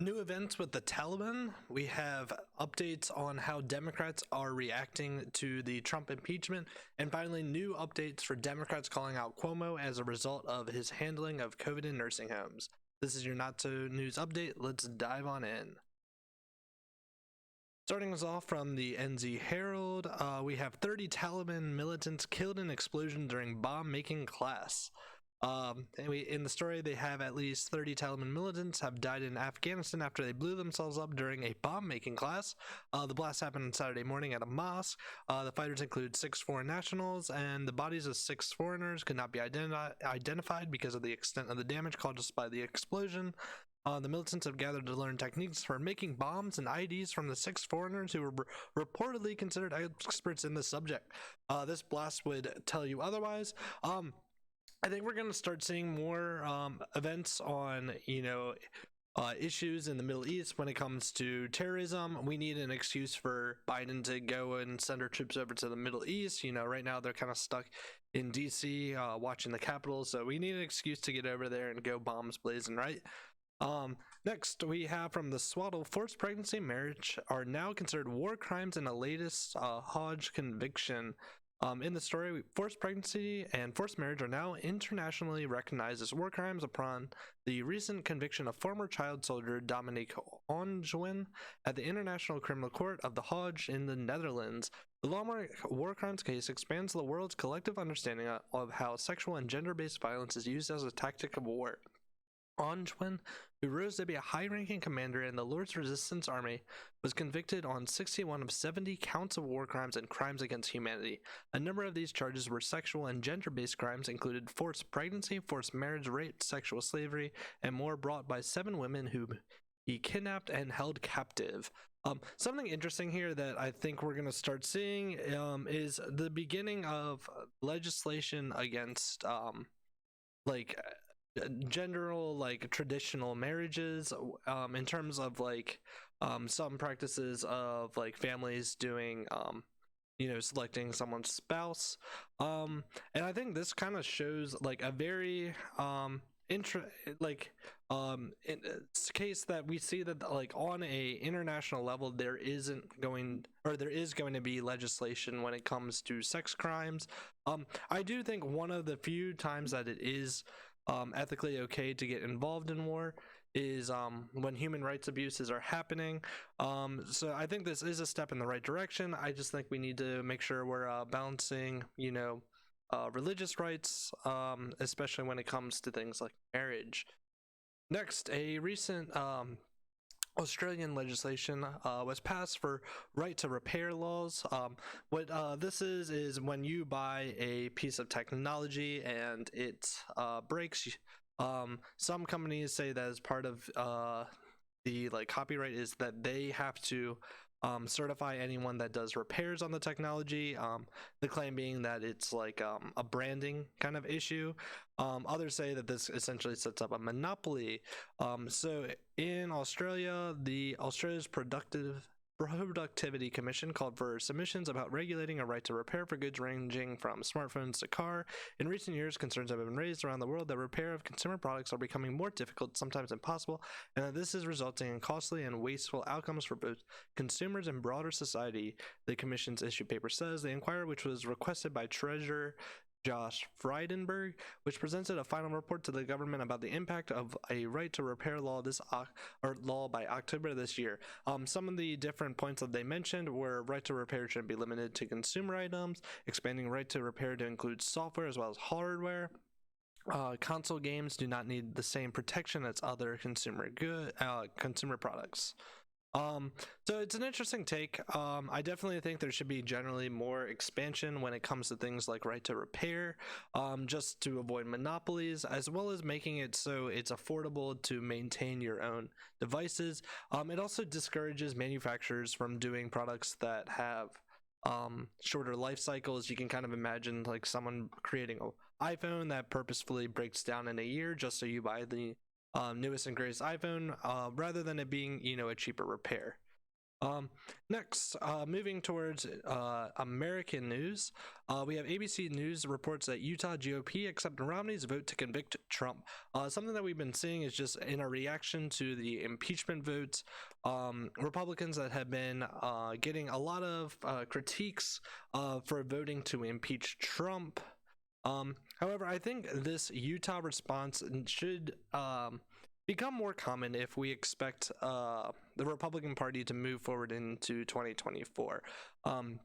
New events with the Taliban. We have updates on how Democrats are reacting to the Trump impeachment. And finally, new updates for Democrats calling out Cuomo as a result of his handling of COVID in nursing homes. This is your Not So News update. Let's dive on in. Starting us off from the NZ Herald, we have 30 Taliban militants killed in explosion during bomb-making class. In the story, they have at least 30 Taliban militants have died in Afghanistan after they blew themselves up during a bomb-making class. The blast happened on Saturday morning at a mosque. The fighters include 6 foreign nationals, and the bodies of 6 foreigners could not be identified because of the extent of the damage caused by the explosion. The militants have gathered to learn techniques for making bombs and IEDs from the 6 foreigners who were reportedly considered experts in the subject. This blast would tell you otherwise. I think we're going to start seeing more events on, issues in the Middle East when it comes to terrorism. We need an excuse for Biden to go and send our troops over to the Middle East. Right now they're kind of stuck in DC watching the Capitol, so we need an excuse to get over there and go bombs blazing, right? Next, we have from the Swaddle, forced pregnancy and marriage are now considered war crimes in the latest Hague conviction. In the story, forced pregnancy and forced marriage are now internationally recognized as war crimes upon the recent conviction of former child soldier Dominique Ongewin at the International Criminal Court of The Hague in the Netherlands. The lawmaker war crimes case expands the world's collective understanding of how sexual and gender-based violence is used as a tactic of war. Ongewin, who rose to be a high-ranking commander in the Lord's Resistance Army, was convicted on 61 of 70 counts of war crimes and crimes against humanity. A number of these charges were sexual and gender-based crimes, included forced pregnancy, forced marriage, rape, sexual slavery, and more brought by 7 women who he kidnapped and held captive. Something interesting here that I think we're going to start seeing is the beginning of legislation against general traditional marriages, in terms of some practices of families doing selecting someone's spouse, and I think this kind of shows a very case that we see that on a international level there is going to be legislation when it comes to sex crimes. I do think one of the few times that it is ethically okay to get involved in war is when human rights abuses are happening. So I think this is a step in the right direction. I just think we need to make sure we're balancing religious rights, especially when it comes to things like marriage. Next, a recent Australian legislation was passed for right to repair laws. What this is when you buy a piece of technology and it breaks. Some companies say that as part of the copyright is that they have to certify anyone that does repairs on the technology. The claim being that it's a branding kind of issue. Others say that this essentially sets up a monopoly. So in Australia, the Australia's Productivity Commission called for submissions about regulating a right to repair for goods ranging from smartphones to car. In recent years, concerns have been raised around the world that repair of consumer products are becoming more difficult, sometimes impossible, and that this is resulting in costly and wasteful outcomes for both consumers and broader society, the Commission's issue paper says. The inquiry, which was requested by Treasurer Josh Frydenberg, which presented a final report to the government about the impact of a right to repair law by October this year. Some of the different points that they mentioned were right to repair shouldn't be limited to consumer items, expanding right to repair to include software as well as hardware. Console games do not need the same protection as other consumer products. So it's an interesting take. I definitely think there should be generally more expansion when it comes to things like right to repair, just to avoid monopolies, as well as making it so it's affordable to maintain your own devices. It also discourages manufacturers from doing products that have shorter life cycles. You can kind of imagine someone creating an iPhone that purposefully breaks down in a year just so you buy the newest and greatest iPhone, rather than it being a cheaper repair. Next, moving towards American news, we have ABC News reports that Utah GOP accepted Romney's vote to convict Trump. Something that we've been seeing is just in a reaction to the impeachment votes, Republicans that have been getting a lot of critiques for voting to impeach Trump. However, I think this Utah response should become more common if we expect the Republican Party to move forward into 2024. On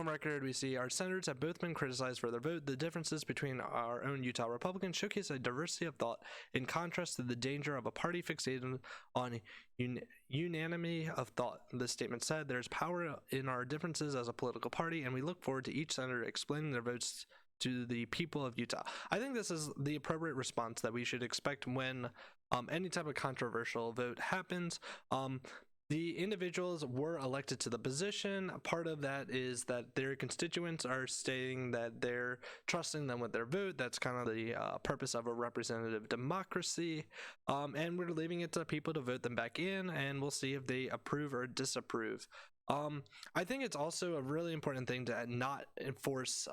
record, we see our senators have both been criticized for their vote. The differences between our own Utah Republicans showcase a diversity of thought in contrast to the danger of a party fixated on unanimity of thought. The statement said, "There's power in our differences as a political party, and we look forward to each senator explaining their votes to the people of Utah." I think this is the appropriate response that we should expect when any type of controversial vote happens. The individuals were elected to the position. Part of that is that their constituents are stating that they're trusting them with their vote. That's kind of the purpose of a representative democracy. And we're leaving it to people to vote them back in, and we'll see if they approve or disapprove. I think it's also a really important thing to not enforce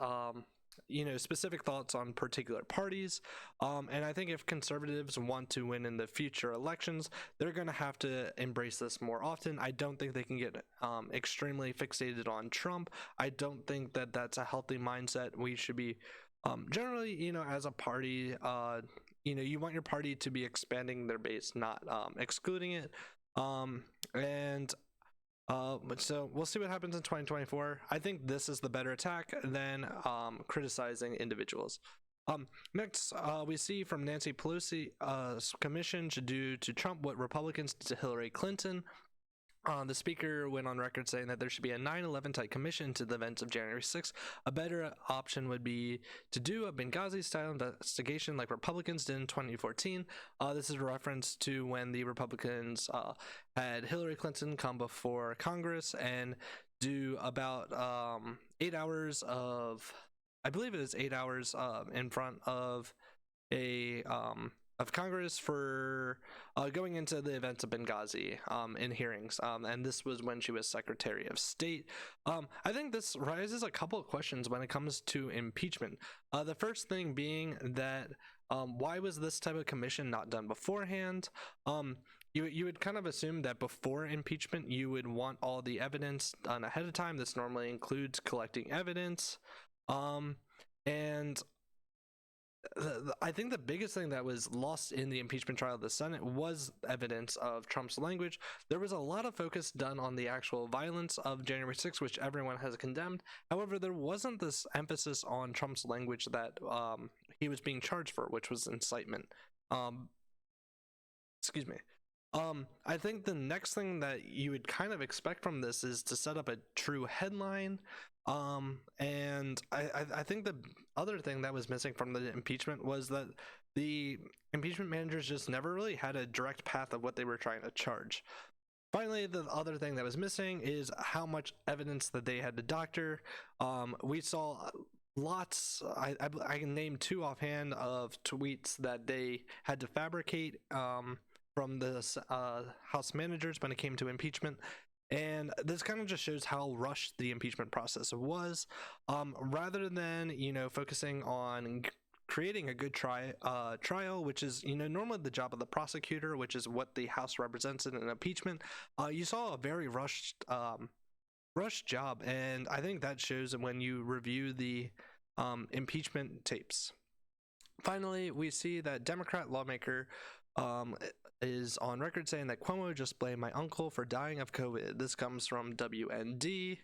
specific thoughts on particular parties, and I think if conservatives want to win in the future elections, they're going to have to embrace this more often. I don't think they can get extremely fixated on Trump. I don't think that that's a healthy mindset. We should be generally, as a party, you want your party to be expanding their base, not excluding it. So we'll see what happens in 2024. I think this is the better attack than criticizing individuals. Next, we see from Nancy Pelosi, commission should do to Trump what Republicans did to Hillary Clinton. The speaker went on record saying that there should be a 9/11 type commission to the events of January 6th. A better option would be to do a Benghazi-style investigation like Republicans did in 2014. This is a reference to when the Republicans had Hillary Clinton come before Congress and do about 8 hours of, I believe it is 8 hours in front of Congress for going into the events of Benghazi in hearings, and this was when she was Secretary of State. I think this raises a couple of questions when it comes to impeachment. The first thing being that why was this type of commission not done beforehand? You would kind of assume that before impeachment you would want all the evidence done ahead of time. This normally includes collecting evidence, and I think the biggest thing that was lost in the impeachment trial of the Senate was evidence of Trump's language. There was a lot of focus done on the actual violence of January 6th, which everyone has condemned. However, there wasn't this emphasis on Trump's language that he was being charged for, which was incitement. Excuse me. I think the next thing that you would kind of expect from this is to set up a true headline. And I think the other thing that was missing from the impeachment was that the impeachment managers just never really had a direct path of what they were trying to charge. Finally, the other thing that was missing is how much evidence that they had to doctor. We saw lots, I can name two offhand of tweets that they had to fabricate from the House managers when it came to impeachment. And this kind of just shows how rushed the impeachment process was. Rather than, focusing on creating a good trial, which is, normally the job of the prosecutor, which is what the House represents in an impeachment, you saw a very rushed job. And I think that shows when you review the impeachment tapes. Finally, we see that Democrat lawmaker is on record saying that Cuomo just blamed my uncle for dying of COVID. This comes from WND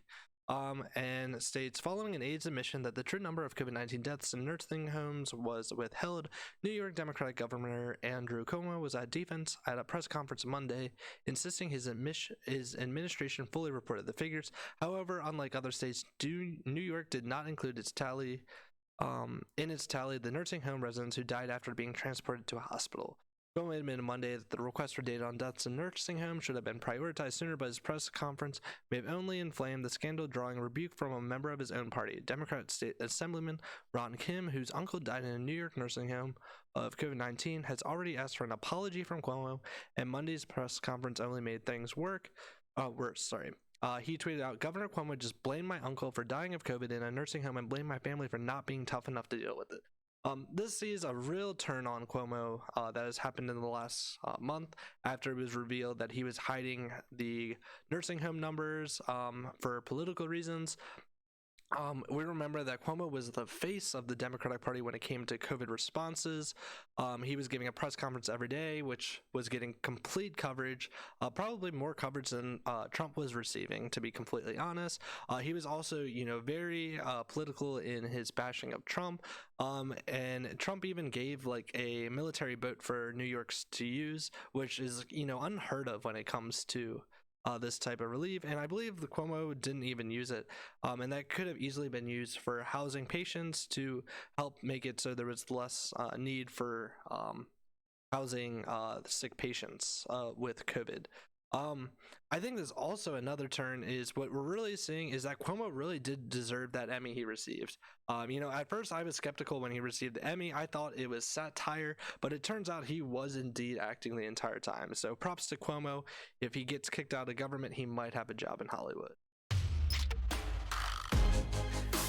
and states, following an aide's admission that the true number of COVID-19 deaths in nursing homes was withheld, New York Democratic Governor Andrew Cuomo was at defense at a press conference Monday, insisting his administration fully reported the figures. However, unlike other states, New York did not include its tally in its tally the nursing home residents who died after being transported to a hospital. Cuomo admitted Monday that the request for data on deaths in nursing homes should have been prioritized sooner, but his press conference may have only inflamed the scandal, drawing rebuke from a member of his own party, Democrat State Assemblyman Ron Kim, whose uncle died in a New York nursing home of COVID-19, has already asked for an apology from Cuomo, and Monday's press conference only made things worse. worse, sorry. He tweeted out, Governor Cuomo just blamed my uncle for dying of COVID in a nursing home and blamed my family for not being tough enough to deal with it. This sees a real turn on Cuomo that has happened in the last month after it was revealed that he was hiding the nursing home numbers for political reasons. We remember that Cuomo was the face of the Democratic Party when it came to COVID responses. He was giving a press conference every day, which was getting complete coverage, probably more coverage than Trump was receiving, to be completely honest. He was also, very political in his bashing of Trump. And Trump even gave like a military boat for New York's to use, which is, unheard of when it comes to this type of relief, and I believe the Cuomo didn't even use it, and that could have easily been used for housing patients to help make it so there was less need for housing sick patients with COVID. I think there's also another turn is what we're really seeing is that Cuomo really did deserve that Emmy he received. At first I was skeptical when he received the Emmy. I thought it was satire, but it turns out he was indeed acting the entire time. So props to Cuomo. If he gets kicked out of government, he might have a job in Hollywood.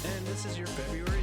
And this is your February